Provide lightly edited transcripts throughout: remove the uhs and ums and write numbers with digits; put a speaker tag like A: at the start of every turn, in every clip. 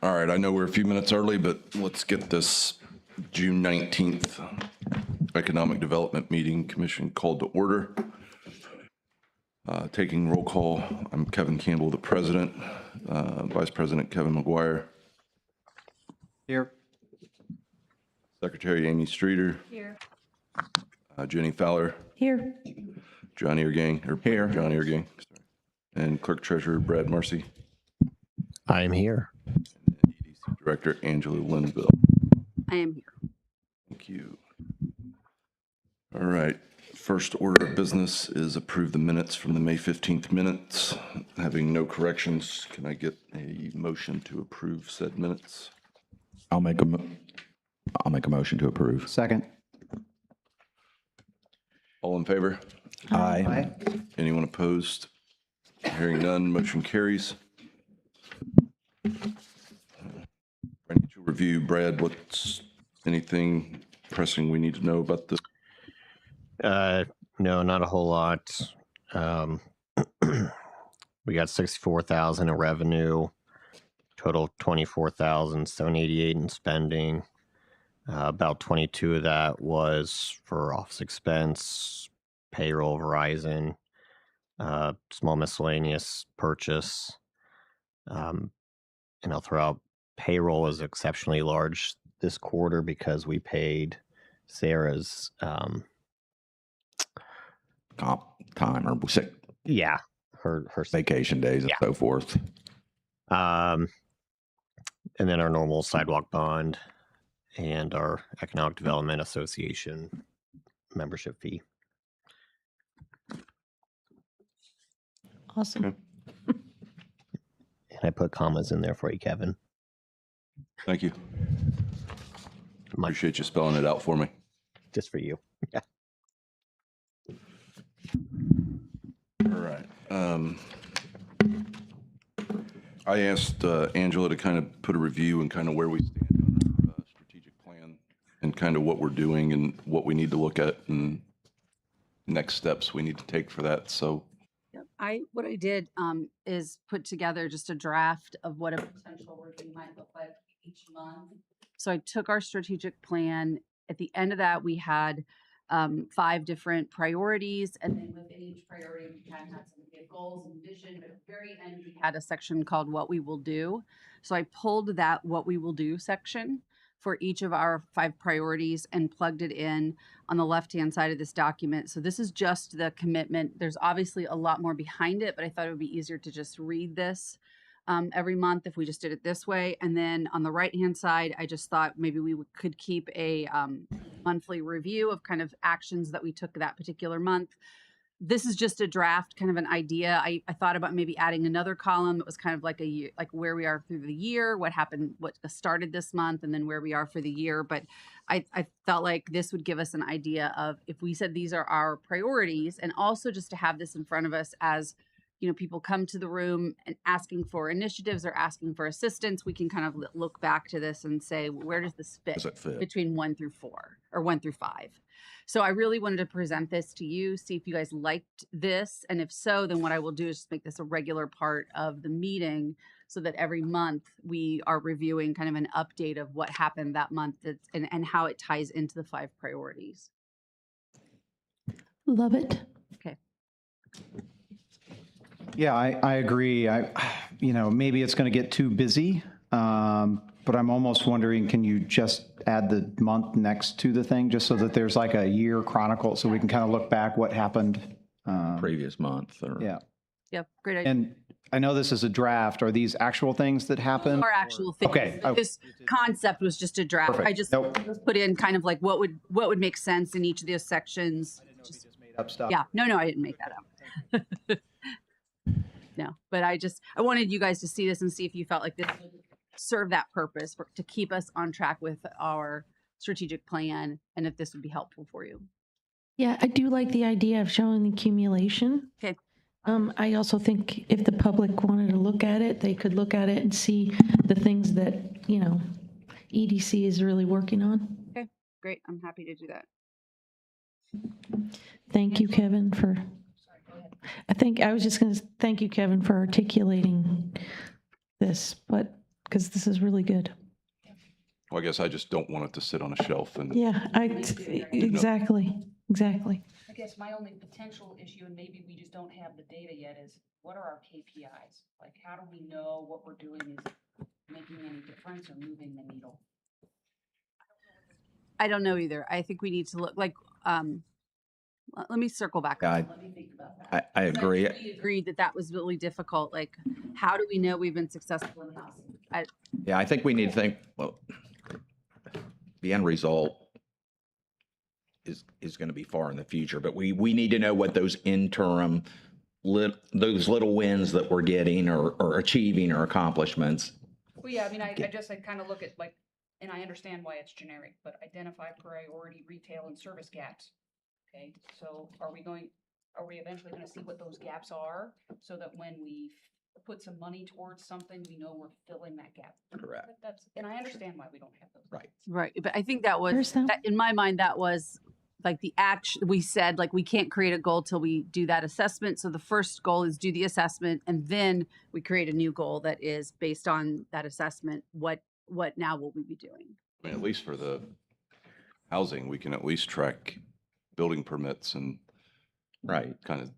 A: All right, I know we're a few minutes early, but let's get this June 19th Economic Development Meeting Commission called to order. Taking roll call, I'm Kevin Campbell, the president. Vice President Kevin McGuire.
B: Here.
A: Secretary Amy Streeter.
C: Here.
A: Jenny Fowler.
C: Here.
A: John Eargang.
B: Here.
A: John Eargang. Sorry. And Clerk Treasurer Brad Marcy.
D: I am here.
A: EDC Director Angela Linville.
C: I am here.
A: Thank you. All right. First order of business is approve the minutes from the May 15th minutes. Having no corrections, can I get a motion to approve said minutes?
E: I'll make a motion to approve.
B: Second.
A: All in favor?
E: Aye.
A: Anyone opposed? Hearing none, motion carries. Financial review, Brad, what's anything pressing we need to know about this?
D: No, not a whole lot. We got 64,000 in revenue, total 24,788 in spending. About 22 of that was for office expense, payroll, Verizon, small miscellaneous purchase. And I'll throw out payroll is exceptionally large this quarter because we paid Sarah's
E: Comp time or sick
D: her
E: vacation days and so forth.
D: and then our normal sidewalk bond and our Economic Development Association membership fee.
C: Awesome.
A: Okay.
D: And I put commas in there for you, Kevin.
A: Thank you.
D: My-
A: Appreciate you spelling it out for me.
D: Just for you. Yeah.
A: All right. I asked Angela to kind of put a review and kind of where we stand on our strategic plan and kind of what we're doing and what we need to look at and next steps we need to take for that. So
C: Yep. What I did is put together just a draft of what a potential review might look like each month. So I took our strategic plan. At the end of that, we had 5 different priorities, and then within each priority, we kind of had some big goals and vision. But at the very end, we had a section called "What We Will Do." So I pulled that "What We Will Do" section for each of our 5 priorities and plugged it in on the left-hand side of this document. So this is just the commitment. There's obviously a lot more behind it, but I thought it would be easier to just read this every month if we just did it this way. And then on the right-hand side, I just thought maybe we could keep a monthly review of kind of actions that we took that particular month. This is just a draft, kind of an idea. I thought about maybe adding another column that was kind of like a year, like where we are through the year, what happened, what started this month, and then where we are for the year. But I felt like this would give us an idea of if we said these are our priorities, and also just to have this in front of us as, you know, people come to the room and asking for initiatives or asking for assistance, we can kind of look back to this and say, where does this fit,
A: does it fit?
C: between 1 through 4 or 1 through 5? So I really wanted to present this to you, see if you guys liked this. And if so, then what I will do is just make this a regular part of the meeting so that every month we are reviewing kind of an update of what happened that month and how it ties into the 5 priorities.
F: Love it.
C: Okay.
B: Yeah, I agree. Maybe it's going to get too busy, but I'm almost wondering, can you just add the month next to the thing just so that there's like a year chronicle so we can kind of look back what happened?
E: Previous month. Or,
B: Yeah.
C: Yep. Great idea.
B: And I know this is a draft. Are these actual things that happen?
C: Our actual things.
B: Okay.
C: This concept was just a draft.
B: Perfect.
C: I just
B: Nope.
C: put in kind of like what would make sense in each of those sections.
B: Just made up stuff.
C: Yeah. No, I didn't make that up. No, but I wanted you guys to see this and see if you felt like this would serve that purpose to keep us on track with our strategic plan and if this would be helpful for you.
F: Yeah, I do like the idea of showing the accumulation.
C: Okay.
F: I also think if the public wanted to look at it, they could look at it and see the things that, EDC is really working on.
C: Okay, great. I'm happy to do that.
F: Thank you, Kevin, for, I was just going to thank you, Kevin, for articulating this, but because this is really good.
A: Well, I guess I just don't want it to sit on a shelf and.
F: Yeah, exactly.
G: I guess my only potential issue, and maybe we just don't have the data yet, is what are our KPIs? Like, how do we know what we're doing is making any difference or moving the needle?
C: I don't know either. I think we need to look like, let me circle back.
E: Yeah,
G: Let me think about that.
E: I agree.
C: We agreed that that was really difficult. Like, how do we know we've been successful in housing?
E: Yeah, I think we need to think, well, the end result is going to be far in the future, but we need to know what those interim, those little wins that we're getting or achieving or accomplishments.
G: Well, yeah, I mean, I kind of look at like, and I understand why it's generic, but identify priority retail and service gaps. Okay, so are we eventually going to see what those gaps are so that when we put some money towards something, we know we're filling that gap?
E: Correct.
G: And I understand why we don't have those.
E: Right.
C: Right. But I think that was,
F: Where's that?
C: in my mind, that was like the action. We said, like, we can't create a goal till we do that assessment. So the first goal is do the assessment, and then we create a new goal that is based on that assessment. What now will we be doing?
A: I mean, at least for the housing, we can at least track building permits and
E: Right.
A: kind of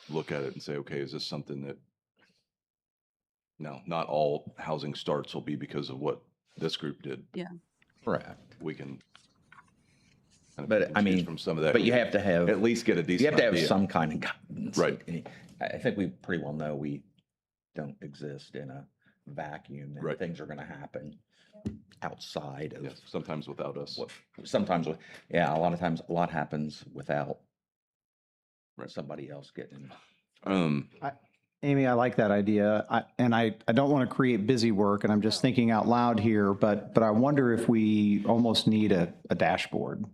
A: look at it and say, okay, is this something that, no, not all housing starts will be because of what this group did.
E: Correct.
A: We can kind of
E: But,
A: pick and
E: I
A: choose
E: mean,
A: from some of that.
E: But you have to have,
A: At least get a
E: you
A: decent
E: have to have
A: idea.
E: some kind of guidance.
A: Right.
E: I think we pretty well know we don't exist in a vacuum, and
A: Right.
E: things are going to happen outside of
A: Yes, sometimes without us.
E: what, sometimes, yeah, a lot of times, a lot happens without
A: Right.
E: somebody else getting.
B: Amy, I like that idea. I don't want to create busy work, and I'm just thinking out loud here, but I wonder if we almost need a dashboard,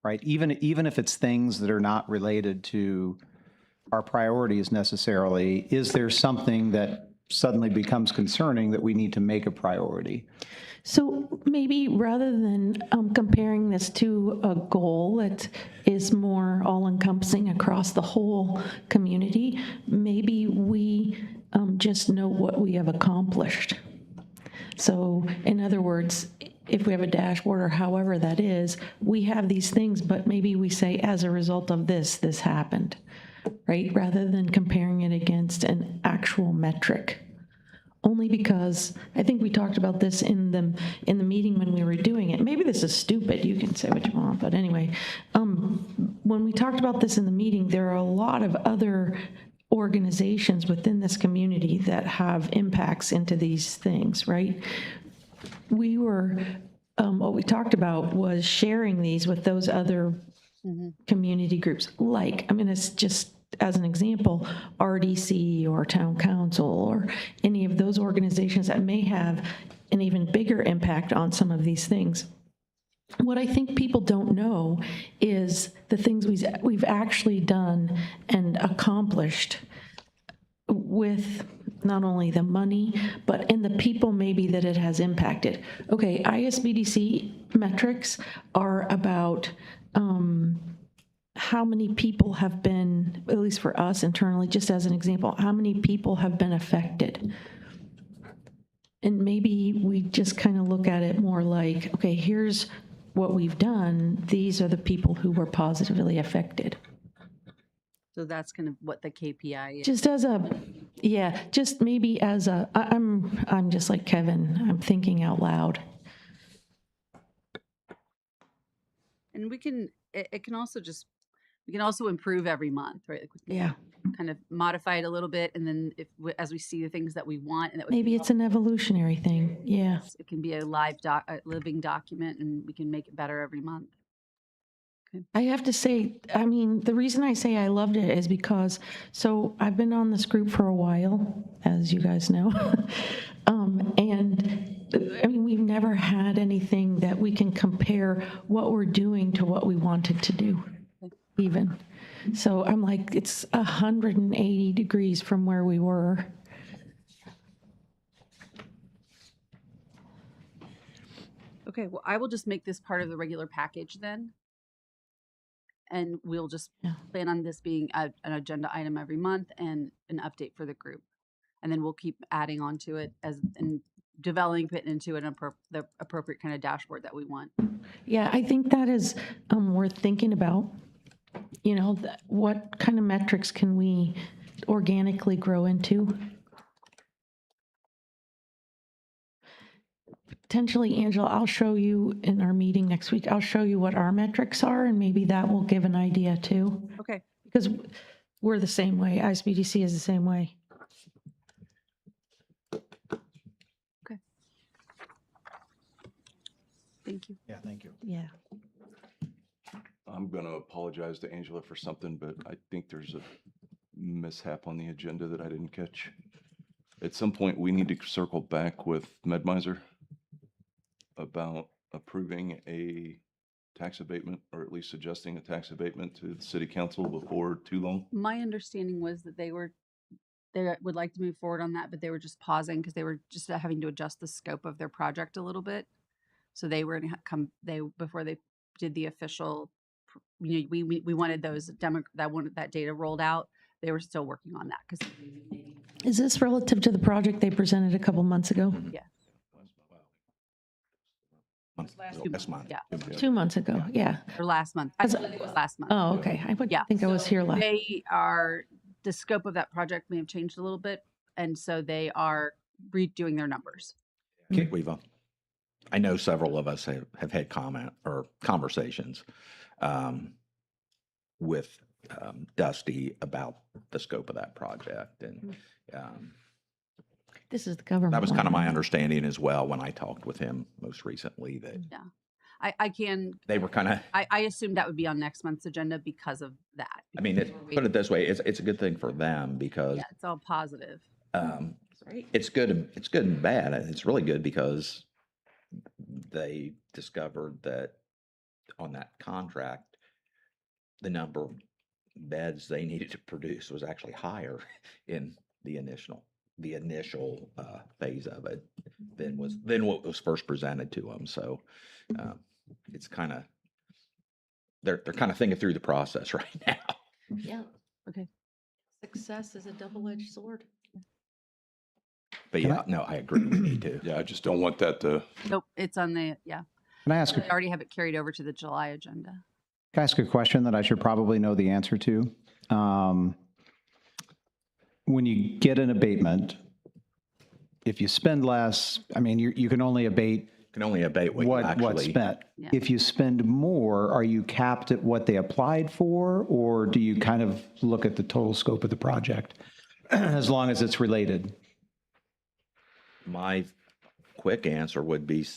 B: right? Even if it's things that are not related to our priorities necessarily, is there something that suddenly becomes concerning that we need to make a priority?
F: So maybe rather than comparing this to a goal that is more all-encompassing across the whole community, maybe we just know what we have accomplished. So in other words, if we have a dashboard or however that is, we have these things, but maybe we say, as a result of this, this happened, right? Rather than comparing it against an actual metric. Only because I think we talked about this in the meeting when we were doing it. Maybe this is stupid. You can say what you want, but anyway, when we talked about this in the meeting, there are a lot of other organizations within this community that have impacts into these things, right? We were, what we talked about was sharing these with those other community groups. Like, I mean, it's just, as an example, RDC or Town Council or any of those organizations that may have an even bigger impact on some of these things. What I think people don't know is the things we've actually done and accomplished with not only the money, but in the people maybe that it has impacted. Okay, ISBDC metrics are about how many people have been, at least for us internally, just as an example, how many people have been affected. And maybe we just kind of look at it more like, okay, here's what we've done. These are the people who were positively affected.
C: So that's kind of what the KPI is.
F: Just as a, yeah, just maybe as a, I'm just like Kevin, I'm thinking out loud.
C: And we can, it can also just, we can also improve every month, right? Like, we can
F: Yeah.
C: kind of modify it a little bit, and then as we see the things that we want, and that
F: Maybe it's an evolutionary thing. Yeah.
C: it can be a living document, and we can make it better every month.
F: I have to say, I mean, the reason I say I loved it is because, so I've been on this group for a while, as you guys know. And I mean, we've never had anything that we can compare what we're doing to what we wanted to do, even. So I'm like, it's 180 degrees from where we were.
C: Okay, well, I will just make this part of the regular package then. And we'll just plan on this being an agenda item every month and an update for the group. And then we'll keep adding on to it and developing it into the appropriate kind of dashboard that we want.
F: Yeah, I think that is worth thinking about. You know, what kind of metrics can we organically grow into? Potentially, Angela, I'll show you in our meeting next week, I'll show you what our metrics are, and maybe that will give an idea too.
C: Okay.
F: Because we're the same way, ISBDC is the same way.
C: Thank you.
B: Yeah, thank you.
F: Yeah.
A: I'm going to apologize to Angela for something, but I think there's a mishap on the agenda that I didn't catch. At some point, we need to circle back with MedMiser about approving a tax abatement, or at least suggesting a tax abatement to the city council before too long.
C: My understanding was that they would like to move forward on that, but they were just pausing because they were just having to adjust the scope of their project a little bit. So they were going to before they did the official, we wanted those that data rolled out. They were still working on that because.
F: Is this relative to the project they presented a couple months ago?
C: Yeah.
E: Last month.
C: Yeah.
F: 2 months ago, yeah.
C: Or last month. I believe it was last month.
F: Oh, okay. I would
C: Yeah.
F: think I was here last.
C: The scope of that project may have changed a little bit. And so they are redoing their numbers.
E: We've, I know several of us have had conversations with Dusty about the scope of that project. And
F: This is the government.
E: that was kind of my
F: one.
E: understanding as well when I talked with him most recently, that they were kind of,
C: I assumed that would be on next month's agenda because of that.
E: I mean, put it this way, it's a good thing for them because
C: Yeah, it's all positive.
E: it's good and bad. It's really good because they discovered that on that contract, the number of beds they needed to produce was actually higher in the initial phase of it than what was first presented to them. So it's kind of they're kind of thinking through the process right now.
F: Yeah.
C: Okay.
F: Success is a double-edged sword.
E: But yeah, no, I agree. We need to.
A: Yeah, I just don't want that to.
C: Nope, it's on the,
B: Can I ask,
C: they already have it carried over to the July agenda.
B: can I ask a question that I should probably know the answer to? When you get an abatement, if you spend less, I mean, you can only abate
E: Can only abate what you
B: what's
E: actually.
B: spent.
C: Yeah.
B: If you spend more, are you capped at what they applied for, or do you kind of look at the total scope of the project as long as it's related?
E: My quick answer would be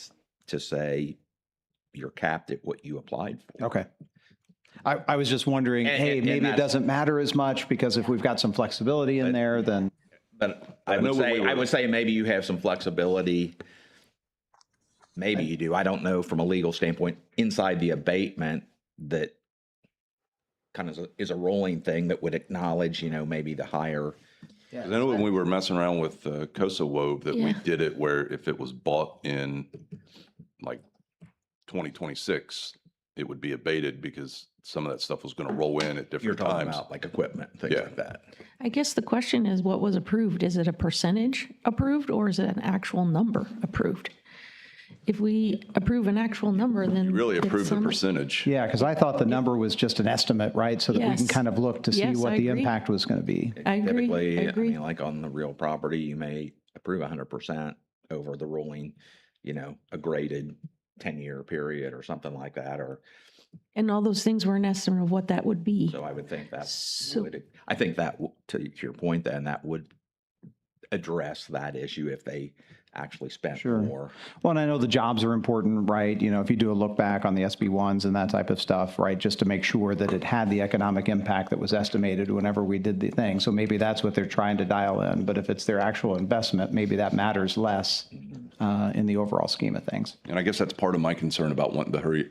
E: to say you're capped at what you applied for.
B: Okay. I was just wondering, hey,
E: and
B: maybe it
E: that's-
B: doesn't matter as much because if we've got some flexibility in there, then.
E: But
A: I
E: I
A: know
E: would
A: what
E: say
A: we were-
E: I would say maybe you have some flexibility. Maybe you do. I don't know from a legal standpoint inside the abatement that kind of is a rolling thing that would acknowledge, maybe the higher.
A: 'Cause I know when we were messing around with Cosa Wobe that we
F: Yeah.
A: did it where if it was bought in like 2026, it would be abated because some of that stuff was going to roll in at
E: You're
A: different
E: talking
A: times.
E: about like equipment, things
A: Yeah.
E: like that.
F: I guess the question is, what was approved? Is it a percentage approved, or is it an actual number approved? If we approve an actual number, then.
A: You really
F: it's
A: approved the
F: some-
A: percentage.
B: Yeah, because I thought the number was just an estimate, right? So that we can
F: Yes.
B: kind of look to see
F: Yes,
B: what
F: I
B: the
F: agree.
B: impact was going to be.
F: I agree,
E: Typically,
F: I agree.
E: mean, like on the real property, you may approve 100% over the rolling, a graded 10-year period or something like that, or.
F: And all those things were an estimate of what that would be.
E: So I would think that
F: So-
E: I think that, to your point then, that would address that issue if they actually spent
B: Sure.
E: more.
B: Well, and I know the jobs are important, right? If you do a look back on the SB1s and that type of stuff, right? Just to make sure that it had the economic impact that was estimated whenever we did the thing. So maybe that's what they're trying to dial in. But if it's their actual investment, maybe that matters less in the overall scheme of things.
A: And I guess that's part of my concern about wanting to hurry,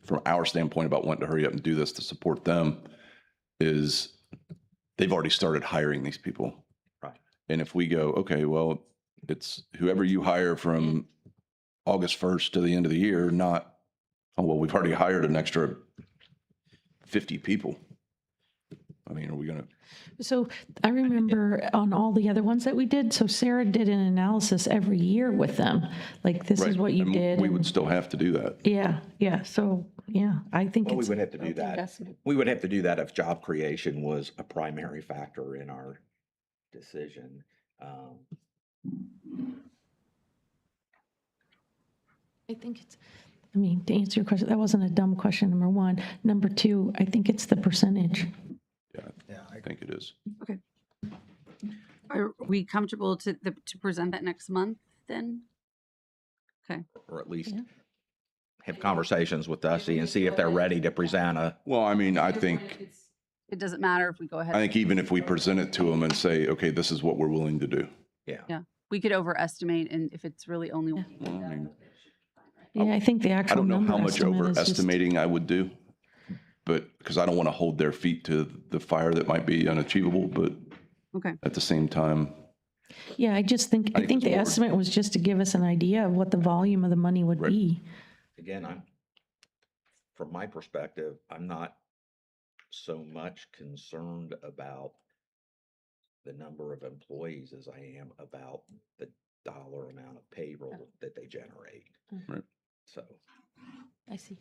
A: from our standpoint about wanting to hurry up and do this to support them, is they've already started hiring these people.
E: Right.
A: And if we go, okay, well, it's whoever you hire from August 1st to the end of the year, not, oh, well, we've already hired an extra 50 people. I mean, are we gonna,
F: So I remember on all the other ones that we did, so Sarah did an analysis every year with them. Like, this
A: right,
F: is what you
A: and
F: did.
A: we would
F: and-
A: still have to do that.
F: Yeah, yeah. So, yeah, I think
E: Well, we
F: it's.
E: would have to do that.
F: investment.
E: We would have to do that if job creation was a primary factor in our decision.
F: I think it's, I mean, to answer your question, that wasn't a dumb question, number one. Number two, I think it's the percentage.
A: Yeah, I think it is.
C: Are we comfortable to present that next month then? Okay.
E: Or at least
F: Yeah.
E: have conversations with Dusty and see if they're ready to present a,
A: Well, I mean, I think,
C: It doesn't matter if we go ahead.
A: I think even if we present it to them and say, okay, this is what we're willing to do.
E: yeah.
C: We could overestimate, and if it's really only.
A: Well, I mean,
F: Yeah, I think the
A: I
F: actual
A: don't know
F: number
A: how much
F: estimate is just.
A: overestimating I would do, but, because I don't want to hold their feet to the fire that might be unachievable, but
C: Okay.
A: at the same time,
F: Yeah, I just think, I
A: think
F: think
A: it's
F: the
A: more-
F: estimate was just to give us an idea of what the volume of the money would
A: Right.
F: be.
E: Again, from my perspective, I'm not so much concerned about the number of employees as I am about the dollar amount of payroll that they generate.
A: Right.
E: So,
F: I see.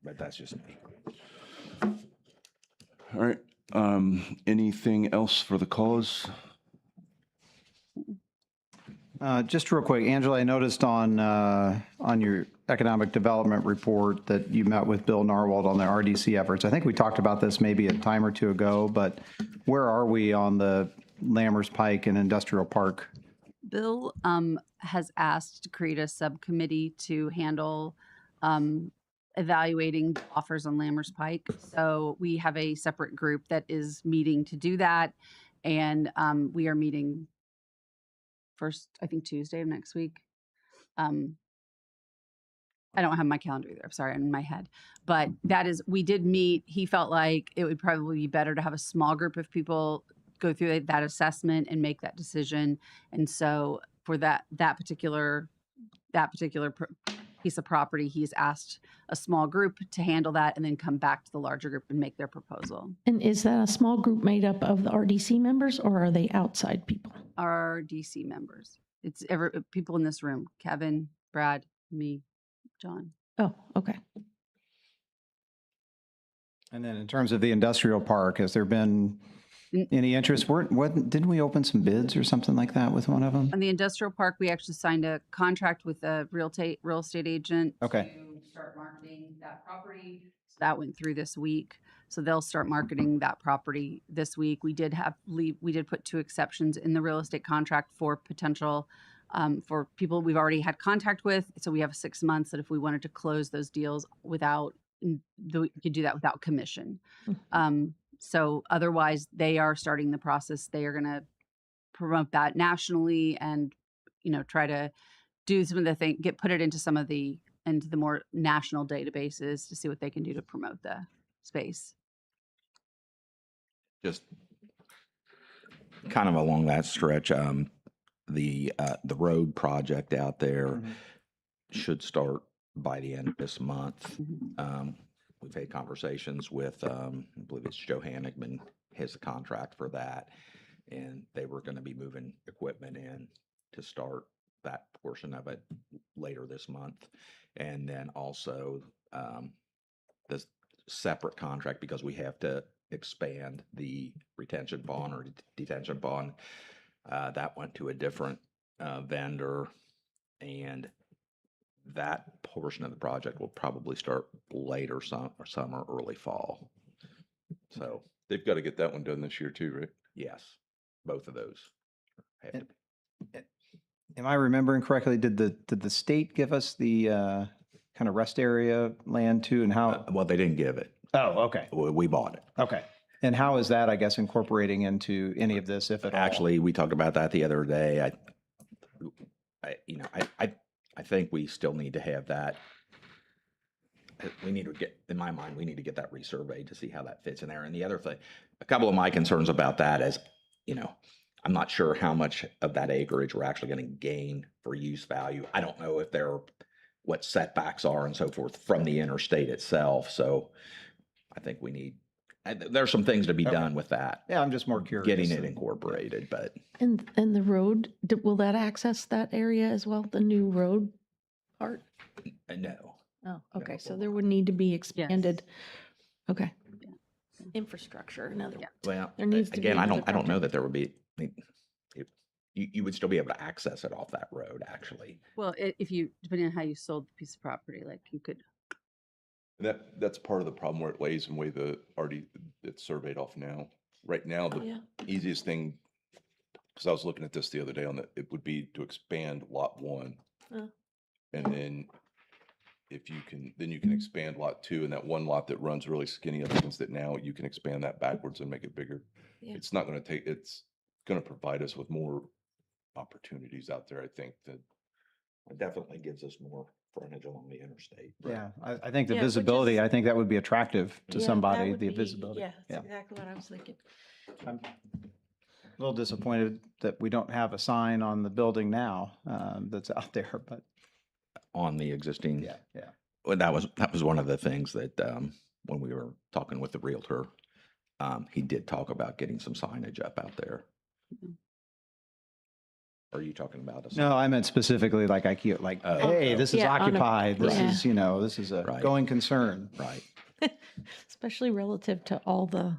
E: but that's just me.
A: all right. Anything else for the cause?
B: Just real quick, Angela, I noticed on your economic development report that you met with Bill Narwhal on the RDC efforts. I think we talked about this maybe a time or two ago, but where are we on the Lammers Pike and Industrial Park?
C: Bill has asked to create a subcommittee to handle evaluating offers on Lammers Pike. So we have a separate group that is meeting to do that. And we are meeting first, I think, Tuesday of next week. I don't have my calendar either. I'm sorry, in my head. But that is, we did meet. He felt like it would probably be better to have a small group of people go through that assessment and make that decision. And so for that particular piece of property, he's asked a small group to handle that and then come back to the larger group and make their proposal.
F: And is that a small group made up of the RDC members or are they outside people?
C: Our DC members. It's people in this room: Kevin, Brad, me, John.
F: Oh, okay.
B: And then in terms of the industrial park, has there been any interest? Didn't we open some bids or something like that with one of them?
C: On the industrial park, we actually signed a contract with a real estate agent
B: Okay.
C: to start marketing that property. So that went through this week. So they'll start marketing that property this week. We did put 2 exceptions in the real estate contract for potential for people we've already had contact with. So we have 6 months that if we wanted to close those deals we could do that without commission. So otherwise, they are starting the process. They are going to promote that nationally and, try to do some of the things, put it into the more national databases to see what they can do to promote the space.
E: Just kind of along that stretch, the road project out there should start by the end of this month. We've had conversations with, I believe it's Joe Hanigman has a contract for that, and they were going to be moving equipment in to start that portion of it later this month. And then also this separate contract, because we have to expand the retention pond or detention pond, that went to a different vendor, and that portion of the project will probably start later summer, early fall. So,
A: They've got to get that one done this year too, right?
E: yes, both of those have to be.
B: Am I remembering correctly? Did the state give us the kind of rest area land too, and how?
E: Well, they didn't give it.
B: Oh, okay.
E: We bought it.
B: Okay. And how is that, I guess, incorporating into any of this, if at all?
E: Actually, we talked about that the other day. I think we still need to have that. We need to get, in my mind, we need to get that resurveyed to see how that fits in there. And the other thing, a couple of my concerns about that is, I'm not sure how much of that acreage we're actually going to gain for use value. I don't know if what setbacks are and so forth from the interstate itself. So I think we need There's some things to be done with that,
B: Yeah, I'm just more curious.
E: getting it
B: than-
E: incorporated, but
F: And the road, will that access that area as well, the new road part?
E: no.
F: Oh, okay, so there would need to be expanded, okay.
C: Yeah.
F: Infrastructure, in other
C: Yeah.
F: words.
E: Well,
F: There needs to be
E: again, I
F: another
E: don't know
F: project.
E: that there would be, I mean, you would still be able to access it off that road, actually.
C: Well, if you, depending on how you sold the piece of property, like you could,
A: That's part of the problem where it lays and way it's surveyed off now. Right now, the
F: Yeah.
A: easiest thing, because I was looking at this the other day it would be to expand lot 1.
F: Oh.
A: And then then you can expand lot 2, and that one lot that runs really skinny up against it now, you can expand that backwards and make it bigger.
F: Yeah.
A: It's not gonna it's gonna provide us with more opportunities out there, I think, that
E: It definitely gives us more frontage along the interstate.
B: Yeah, I think the
F: Yeah, which
B: visibility,
F: is-
B: I think that would be attractive to
F: Yeah, that
B: somebody,
F: would
B: the
F: be-
B: visibility.
F: Yeah, that's exactly what I was thinking.
B: I'm a little disappointed that we don't have a sign on the building now that's out there, but
E: On the existing.
B: yeah.
E: Well, that was one of the things that, when we were talking with the Realtor, he did talk about getting some signage up out there. Are you talking about a?
B: No, I meant specifically like IKEA, like,
E: Oh,
B: hey,
E: oh.
B: this is
F: Yeah, on a-
B: occupied, this
F: yeah.
B: is, this is a
E: Right.
B: going concern.
E: Right.
F: Especially relative to all the,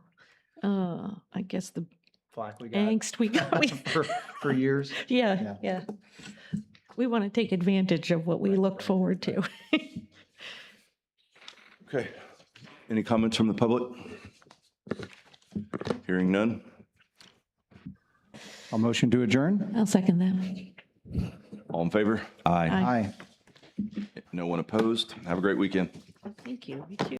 F: I guess, the
B: Flack we got
F: angst we got.
B: for years.
F: Yeah, yeah. We want to take advantage of what we looked forward to.
A: Okay. Any comments from the public? Hearing none?
B: I'll motion to adjourn.
F: I'll second that.
A: All in favor?
E: Aye.
F: Aye.
B: Aye.
A: No one opposed? Have a great weekend.
F: Thank you. You too.